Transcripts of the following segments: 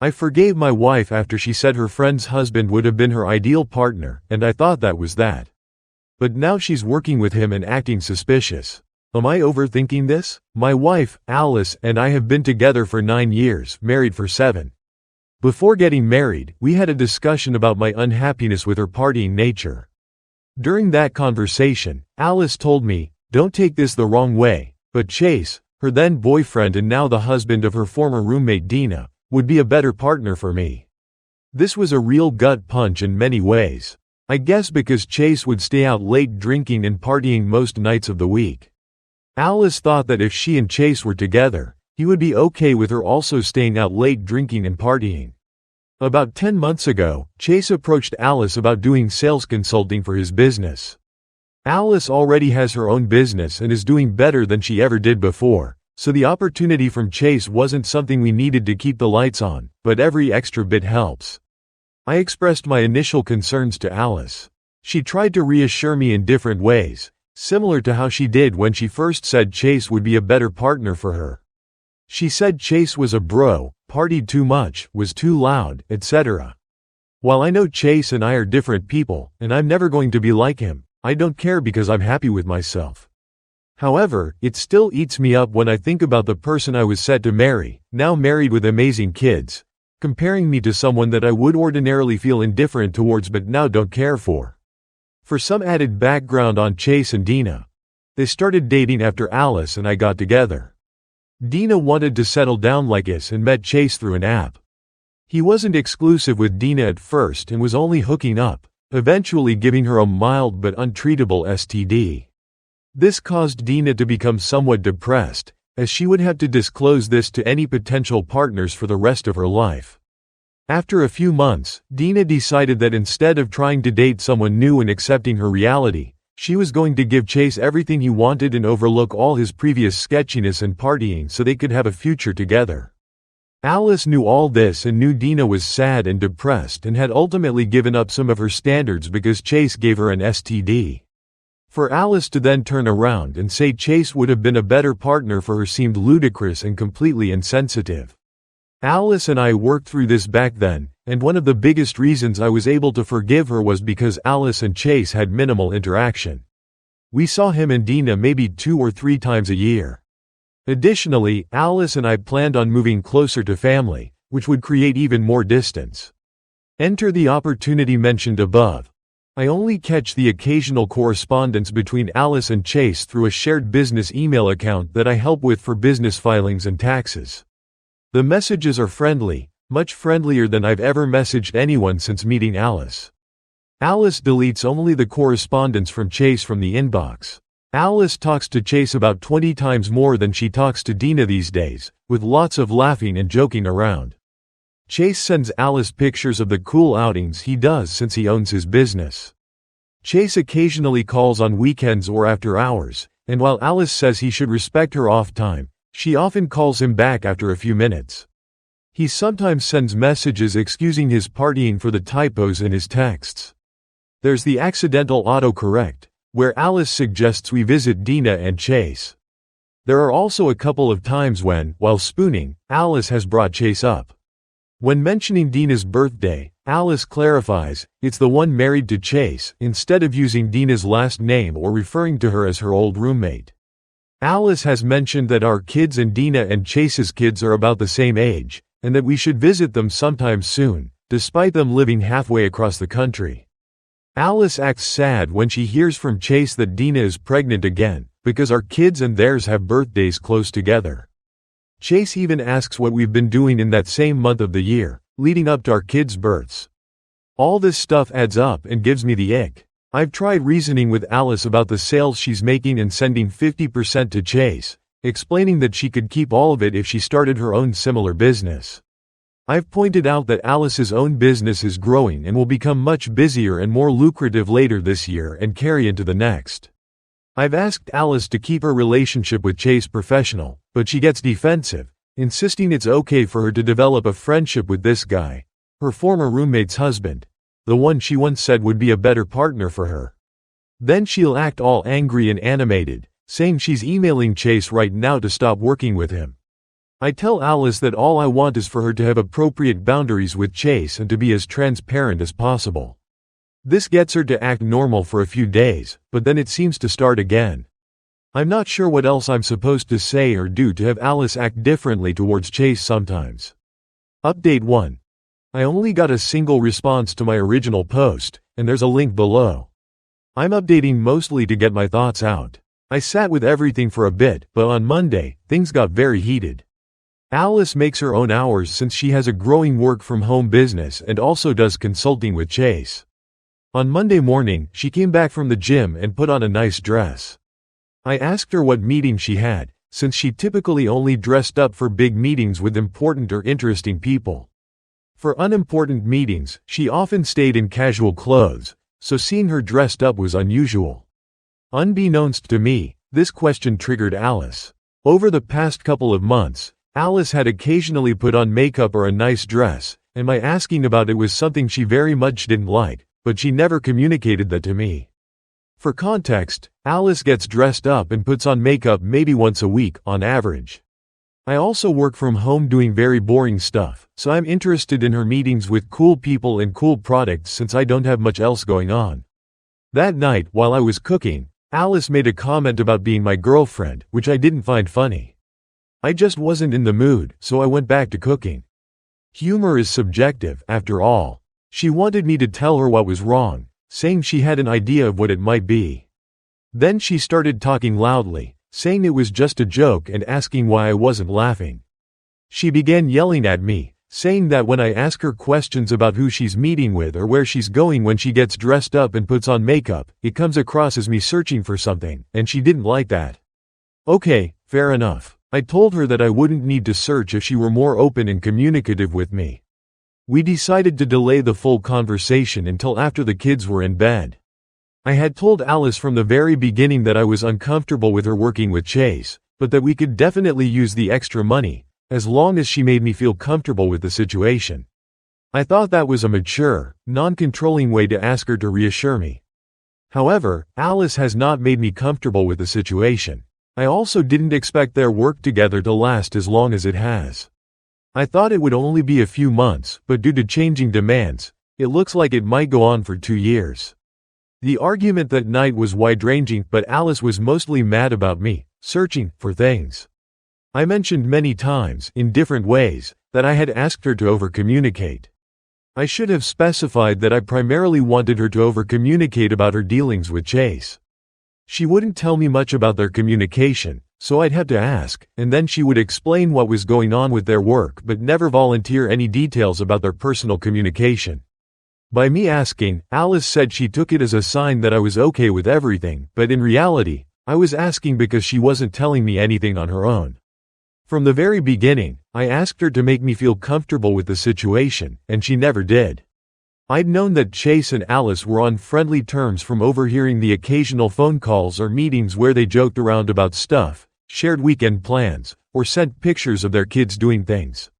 I forgave my wife after she said her friend's husband would have been her ideal partner, and I thought that was that. But now she's working with him and acting suspicious. Am I overthinking this? My wife, Alice, and I have been together for 9 years, married for 7. Before getting married, we had a discussion about my unhappiness with her partying nature. During that conversation, Alice told me, "Don't take this the wrong way, but Chase, her then boyfriend and now the husband of her former roommate Dina, would be a better partner for me." This was a real gut punch in many ways. I guess because Chase would stay out late drinking and partying most nights of the week. Alice thought that if she and Chase were together, he would be okay with her also staying out late drinking and partying. About 10 months ago, Chase approached Alice about doing sales consulting for his business. Alice already has her own business and is doing better than she ever did before, so the opportunity from Chase wasn't something we needed to keep the lights on, but every extra bit helps. I expressed my initial concerns to Alice. She tried to reassure me in different ways, similar to how she did when she first said Chase would be a better partner for her. She said Chase was a bro, partied too much, was too loud, etc. While I know Chase and I are different people, and I'm never going to be like him, I don't care because I'm happy with myself. However, it still eats me up when I think about the person I was set to marry, now married with amazing kids, comparing me to someone that I would ordinarily feel indifferent towards but now don't care for. For some added background on Chase and Dina. They started dating after Alice and I got together. Dina wanted to settle down like us and met Chase through an app. He wasn't exclusive with Dina at first and was only hooking up, eventually giving her a mild but untreatable STD. This caused Dina to become somewhat depressed, as she would have to disclose this to any potential partners for the rest of her life. After a few months, Dina decided that instead of trying to date someone new and accepting her reality, she was going to give Chase everything he wanted and overlook all his previous sketchiness and partying so they could have a future together. Alice knew all this and knew Dina was sad and depressed and had ultimately given up some of her standards because Chase gave her an STD. For Alice to then turn around and say Chase would have been a better partner for her seemed ludicrous and completely insensitive. Alice and I worked through this back then, and one of the biggest reasons I was able to forgive her was because Alice and Chase had minimal interaction. We saw him and Dina maybe 2 or 3 times a year. Additionally, Alice and I planned on moving closer to family, which would create even more distance. Enter the opportunity mentioned above. I only catch the occasional correspondence between Alice and Chase through a shared business email account that I help with for business filings and taxes. The messages are friendly, much friendlier than I've ever messaged anyone since meeting Alice. Alice deletes only the correspondence from Chase from the inbox. Alice talks to Chase about 20 times more than she talks to Dina these days, with lots of laughing and joking around. Chase sends Alice pictures of the cool outings he does since he owns his business. Chase occasionally calls on weekends or after hours, and while Alice says he should respect her off time, she often calls him back after a few minutes. He sometimes sends messages excusing his partying for the typos in his texts. There's the accidental autocorrect, where Alice suggests we visit Dina and Chase. There are also a couple of times when, while spooning, Alice has brought Chase up. When mentioning Dina's birthday, Alice clarifies, it's the one married to Chase, instead of using Dina's last name or referring to her as her old roommate. Alice has mentioned that our kids and Dina and Chase's kids are about the same age, and that we should visit them sometime soon, despite them living halfway across the country. Alice acts sad when she hears from Chase that Dina is pregnant again, because our kids and theirs have birthdays close together. Chase even asks what we've been doing in that same month of the year, leading up to our kids' births. All this stuff adds up and gives me the ick. I've tried reasoning with Alice about the sales she's making and sending 50% to Chase, explaining that she could keep all of it if she started her own similar business. I've pointed out that Alice's own business is growing and will become much busier and more lucrative later this year and carry into the next. I've asked Alice to keep her relationship with Chase professional, but she gets defensive, insisting it's okay for her to develop a friendship with this guy, her former roommate's husband, the one she once said would be a better partner for her. Then she'll act all angry and animated, saying she's emailing Chase right now to stop working with him. I tell Alice that all I want is for her to have appropriate boundaries with Chase and to be as transparent as possible. This gets her to act normal for a few days, but then it seems to start again. I'm not sure what else I'm supposed to say or do to have Alice act differently towards Chase sometimes. Update 1. I only got a single response to my original post, and there's a link below. I'm updating mostly to get my thoughts out. I sat with everything for a bit, but on Monday, things got very heated. Alice makes her own hours since she has a growing work-from-home business and also does consulting with Chase. On Monday morning, she came back from the gym and put on a nice dress. I asked her what meeting she had, since she typically only dressed up for big meetings with important or interesting people. For unimportant meetings, she often stayed in casual clothes, so seeing her dressed up was unusual. Unbeknownst to me, this question triggered Alice. Over the past couple of months, Alice had occasionally put on makeup or a nice dress, and my asking about it was something she very much didn't like, but she never communicated that to me. For context, Alice gets dressed up and puts on makeup maybe once a week, on average. I also work from home doing very boring stuff, so I'm interested in her meetings with cool people and cool products since I don't have much else going on. That night, while I was cooking, Alice made a comment about being my girlfriend, which I didn't find funny. I just wasn't in the mood, so I went back to cooking. Humor is subjective, after all. She wanted me to tell her what was wrong, saying she had an idea of what it might be. Then she started talking loudly, saying it was just a joke and asking why I wasn't laughing. She began yelling at me, saying that when I ask her questions about who she's meeting with or where she's going when she gets dressed up and puts on makeup, it comes across as me searching for something, and she didn't like that. Okay, fair enough. I told her that I wouldn't need to search if she were more open and communicative with me. We decided to delay the full conversation until after the kids were in bed. I had told Alice from the very beginning that I was uncomfortable with her working with Chase, but that we could definitely use the extra money, as long as she made me feel comfortable with the situation. I thought that was a mature, non-controlling way to ask her to reassure me. However, Alice has not made me comfortable with the situation. I also didn't expect their work together to last as long as it has. I thought it would only be a few months, but due to changing demands, it looks like it might go on for 2 years. The argument that night was wide-ranging, but Alice was mostly mad about me searching for things. I mentioned many times, in different ways, that I had asked her to over-communicate. I should have specified that I primarily wanted her to over-communicate about her dealings with Chase. She wouldn't tell me much about their communication, so I'd have to ask, and then she would explain what was going on with their work but never volunteer any details about their personal communication. By me asking, Alice said she took it as a sign that I was okay with everything, but in reality, I was asking because she wasn't telling me anything on her own. From the very beginning, I asked her to make me feel comfortable with the situation, and she never did. I'd known that Chase and Alice were on friendly terms from overhearing the occasional phone calls or meetings where they joked around about stuff, shared weekend plans, or sent pictures of their kids doing things.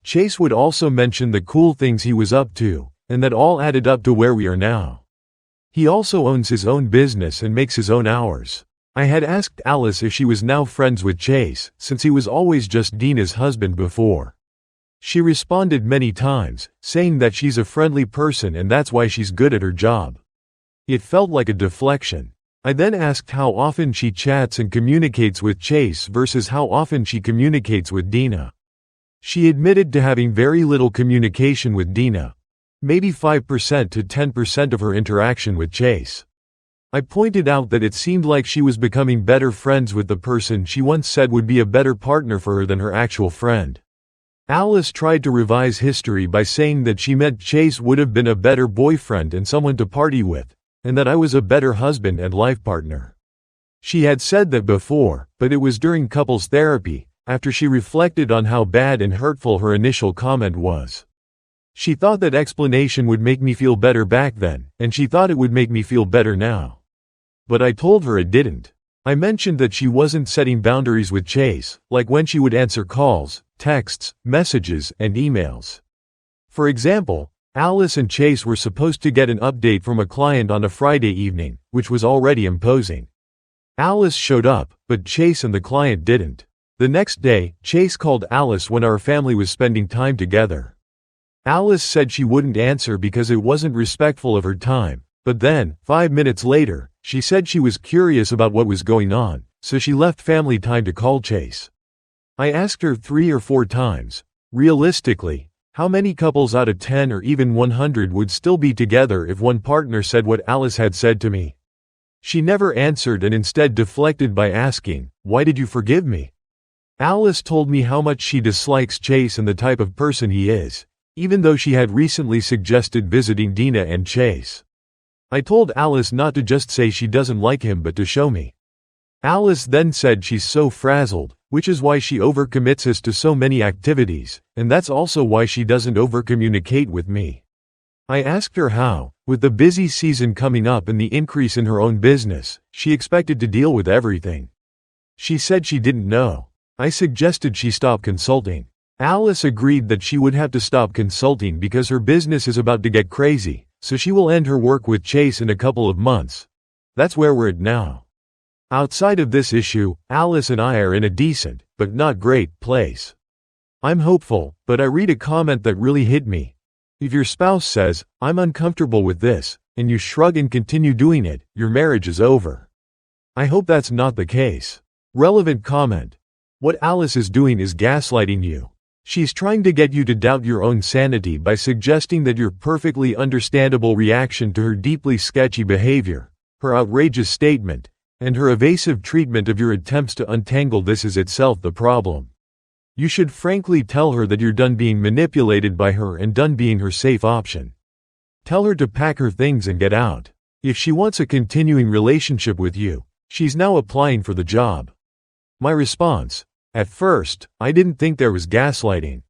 Chase would also mention the cool things he was up to, and that all added up to where we are now. He also owns his own business and makes his own hours. I had asked Alice if she was now friends with Chase, since he was always just Dina's husband before. She responded many times, saying that she's a friendly person and that's why she's good at her job. It felt like a deflection. I then asked how often she chats and communicates with Chase versus how often she communicates with Dina. She admitted to having very little communication with Dina, maybe 5% to 10% of her interaction with Chase. I pointed out that it seemed like she was becoming better friends with the person she once said would be a better partner for her than her actual friend. Alice tried to revise history by saying that she meant Chase would have been a better boyfriend and someone to party with, and that I was a better husband and life partner. She had said that before, but it was during couples therapy, after she reflected on how bad and hurtful her initial comment was. She thought that explanation would make me feel better back then, and she thought it would make me feel better now. But I told her it didn't. I mentioned that she wasn't setting boundaries with Chase, like when she would answer calls, texts, messages, and emails. For example, Alice and Chase were supposed to get an update from a client on a Friday evening, which was already imposing. Alice showed up, but Chase and the client didn't. The next day, Chase called Alice when our family was spending time together. Alice said she wouldn't answer because it wasn't respectful of her time, but then, 5 minutes later, she said she was curious about what was going on, so she left family time to call Chase. I asked her 3 or 4 times, realistically, how many couples out of 10 or even 100 would still be together if one partner said what Alice had said to me? She never answered and instead deflected by asking, "Why did you forgive me?" Alice told me how much she dislikes Chase and the type of person he is, even though she had recently suggested visiting Dina and Chase. I told Alice not to just say she doesn't like him but to show me. Alice then said she's so frazzled, which is why she overcommits us to so many activities, and that's also why she doesn't overcommunicate with me. I asked her how, with the busy season coming up and the increase in her own business, she expected to deal with everything. She said she didn't know. I suggested she stop consulting. Alice agreed that she would have to stop consulting because her business is about to get crazy, so she will end her work with Chase in a couple of months. That's where we're at now. Outside of this issue, Alice and I are in a decent, but not great, place. I'm hopeful, but I read a comment that really hit me. If your spouse says, "I'm uncomfortable with this," and you shrug and continue doing it, your marriage is over. I hope that's not the case. Relevant comment. What Alice is doing is gaslighting you. She's trying to get you to doubt your own sanity by suggesting that your perfectly understandable reaction to her deeply sketchy behavior, her outrageous statement, and her evasive treatment of your attempts to untangle this is itself the problem. You should frankly tell her that you're done being manipulated by her and done being her safe option. Tell her to pack her things and get out. If she wants a continuing relationship with you, she's now applying for the job. My response: at first, I didn't think there was gaslighting.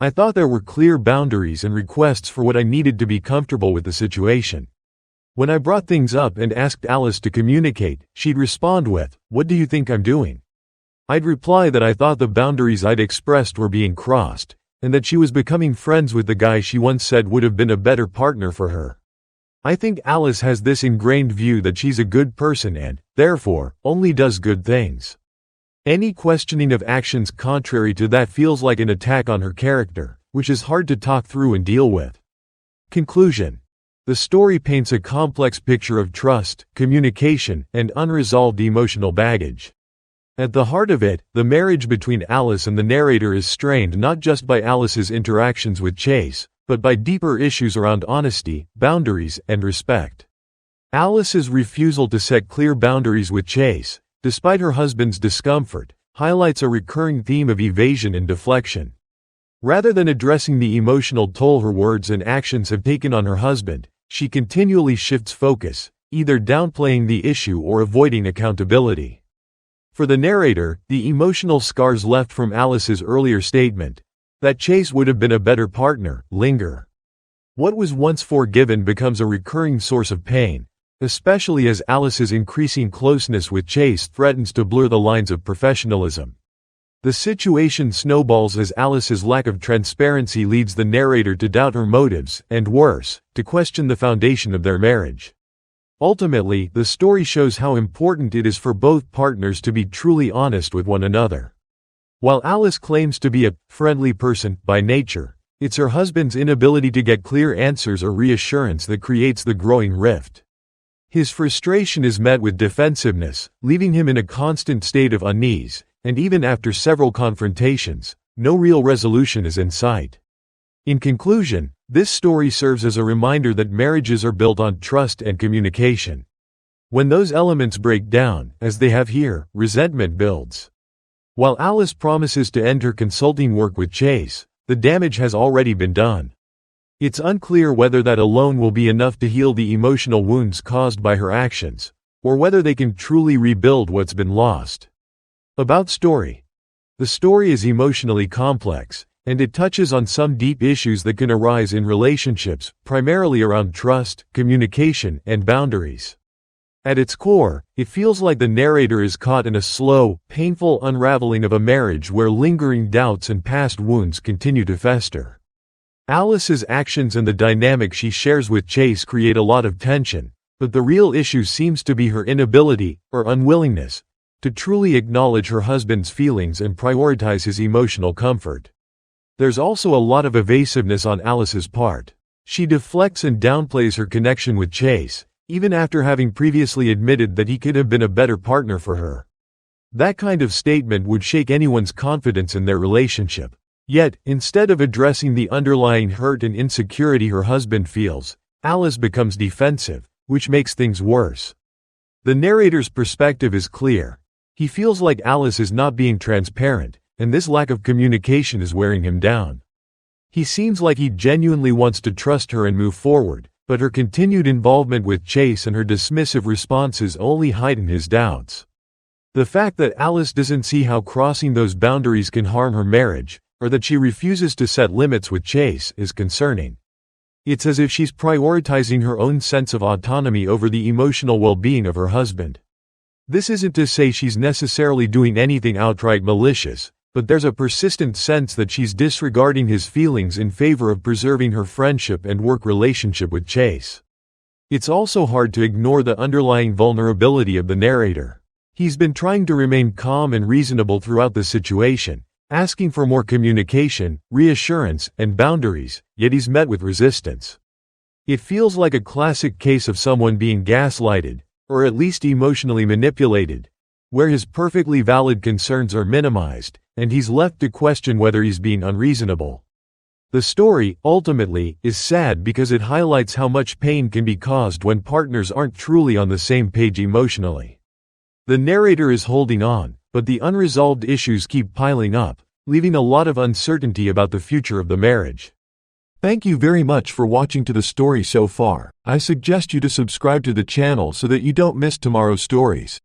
I thought there were clear boundaries and requests for what I needed to be comfortable with the situation. When I brought things up and asked Alice to communicate, she'd respond with, "What do you think I'm doing?" I'd reply that I thought the boundaries I'd expressed were being crossed, and that she was becoming friends with the guy she once said would have been a better partner for her. I think Alice has this ingrained view that she's a good person and, therefore, only does good things. Any questioning of actions contrary to that feels like an attack on her character, which is hard to talk through and deal with. Conclusion. The story paints a complex picture of trust, communication, and unresolved emotional baggage. At the heart of it, the marriage between Alice and the narrator is strained not just by Alice's interactions with Chase, but by deeper issues around honesty, boundaries, and respect. Alice's refusal to set clear boundaries with Chase, despite her husband's discomfort, highlights a recurring theme of evasion and deflection. Rather than addressing the emotional toll her words and actions have taken on her husband, she continually shifts focus, either downplaying the issue or avoiding accountability. For the narrator, the emotional scars left from Alice's earlier statement, that Chase would have been a better partner, linger. What was once forgiven becomes a recurring source of pain, especially as Alice's increasing closeness with Chase threatens to blur the lines of professionalism. The situation snowballs as Alice's lack of transparency leads the narrator to doubt her motives, and worse, to question the foundation of their marriage. Ultimately, the story shows how important it is for both partners to be truly honest with one another. While Alice claims to be a friendly person by nature, it's her husband's inability to get clear answers or reassurance that creates the growing rift. His frustration is met with defensiveness, leaving him in a constant state of unease, and even after several confrontations, no real resolution is in sight. In conclusion, this story serves as a reminder that marriages are built on trust and communication. When those elements break down, as they have here, resentment builds. While Alice promises to end her consulting work with Chase, the damage has already been done. It's unclear whether that alone will be enough to heal the emotional wounds caused by her actions, or whether they can truly rebuild what's been lost. About story. The story is emotionally complex, and it touches on some deep issues that can arise in relationships, primarily around trust, communication, and boundaries. At its core, it feels like the narrator is caught in a slow, painful unraveling of a marriage where lingering doubts and past wounds continue to fester. Alice's actions and the dynamic she shares with Chase create a lot of tension, but the real issue seems to be her inability, or unwillingness, to truly acknowledge her husband's feelings and prioritize his emotional comfort. There's also a lot of evasiveness on Alice's part. She deflects and downplays her connection with Chase, even after having previously admitted that he could have been a better partner for her. That kind of statement would shake anyone's confidence in their relationship. Yet, instead of addressing the underlying hurt and insecurity her husband feels, Alice becomes defensive, which makes things worse. The narrator's perspective is clear. He feels like Alice is not being transparent, and this lack of communication is wearing him down. He seems like he genuinely wants to trust her and move forward, but her continued involvement with Chase and her dismissive responses only heighten his doubts. The fact that Alice doesn't see how crossing those boundaries can harm her marriage, or that she refuses to set limits with Chase, is concerning. It's as if she's prioritizing her own sense of autonomy over the emotional well-being of her husband. This isn't to say she's necessarily doing anything outright malicious, but there's a persistent sense that she's disregarding his feelings in favor of preserving her friendship and work relationship with Chase. It's also hard to ignore the underlying vulnerability of the narrator. He's been trying to remain calm and reasonable throughout the situation, asking for more communication, reassurance, and boundaries, yet he's met with resistance. It feels like a classic case of someone being gaslighted, or at least emotionally manipulated, where his perfectly valid concerns are minimized, and he's left to question whether he's being unreasonable. The story, ultimately, is sad because it highlights how much pain can be caused when partners aren't truly on the same page emotionally. The narrator is holding on, but the unresolved issues keep piling up, leaving a lot of uncertainty about the future of the marriage. Thank you very much for watching to the story so far. I suggest you to subscribe to the channel so that you don't miss tomorrow's stories.